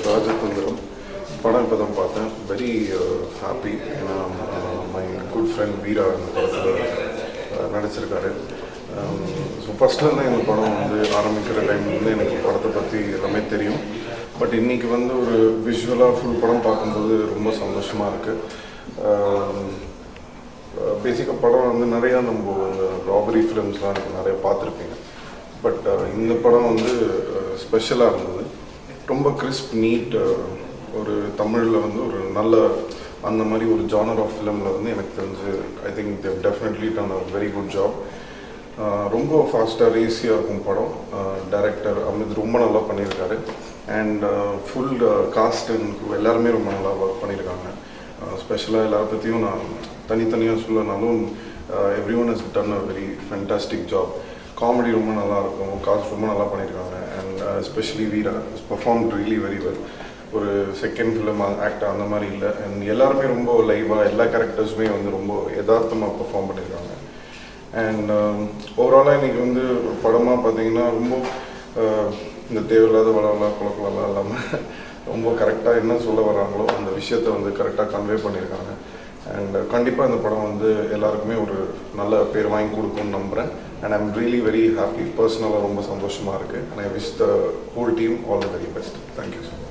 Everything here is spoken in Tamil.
ராஜதந்திரம் படம் இப்போ தான் பார்த்தேன். Very happy. ஏன்னா மை குட் ஃப்ரெண்ட் வீரா இந்த படத்தில் நடிச்சிருக்காரு. ஸோ ஃபஸ்ட்லேருந்து இந்த படம் வந்து ஆரம்பிக்கிற டைம்லேருந்து எனக்கு படத்தை பற்றி எல்லாமே தெரியும். பட் இன்றைக்கி வந்து ஒரு விஷுவலாக ஃபுல் படம் பார்க்கும்போது ரொம்ப சந்தோஷமாக இருக்குது. பேசிக்காக படம் வந்து நிறையா நம்ம ராபரி ஃபிலிம்ஸ்லாம் எனக்கு நிறைய பார்த்துருப்பீங்க. பட் இந்த படம் வந்து ஸ்பெஷலாக இருந்தது. ரொம்ப கிறிஸ்ப் நீட், ஒரு தமிழில் வந்து ஒரு நல்ல அந்த மாதிரி ஒரு ஜானர் ஆஃப் ஃபிலிமில் வந்து எனக்கு தெரிஞ்சு I think Dev definitely done a very good job. ரொம்ப ஃபாஸ்ட்டாக ரேஸியாக இருக்கும் படம். டைரக்டர் அமித் ரொம்ப நல்லா பண்ணியிருக்காரு. அண்ட் ஃபுல் காஸ்ட் எல்லாருமே ரொம்ப நல்லா ஒர்க் பண்ணியிருக்காங்க. ஸ்பெஷலாக எல்லாரை பற்றியும் நான் தனித்தனியாக சொல்லனாலும் every one has done a very fantastic job. Comedy ரொம்ப நல்லாயிருக்கும், காஸ்ட் ரொம்ப நல்லா பண்ணியிருக்காங்க. And especially Veera perform really very well. ஒரு செகண்ட் ஃபிலிம் ஆக்ட் அந்த மாதிரி இல்லை. அண்ட் எல்லாருமே ரொம்ப லைவாக எல்லா கேரக்டர்ஸுமே வந்து ரொம்ப யதார்த்தமாக பெர்ஃபார்ம் பண்ணியிருக்காங்க. அண்ட் ஓவராலாக இன்றைக்கி வந்து படமாக பார்த்தீங்கன்னா ரொம்ப இந்த தேவையில்லாத வளவலா குழப்பலாம் இல்லாமல் ரொம்ப கரெக்டாக என்ன சொல்ல வராங்களோ அந்த விஷயத்தை வந்து கரெக்டாக கன்வே பண்ணியிருக்காங்க. அண்ட் கண்டிப்பாக இந்த படம் வந்து எல்லாருக்குமே ஒரு நல்ல பேர் வாங்கி கொடுக்கும்னு நம்புகிறேன். And I'm really very happy. பர்சனலாக ரொம்ப சந்தோஷமாக இருக்குது. And I wish the whole team all the very best. Thank you so much.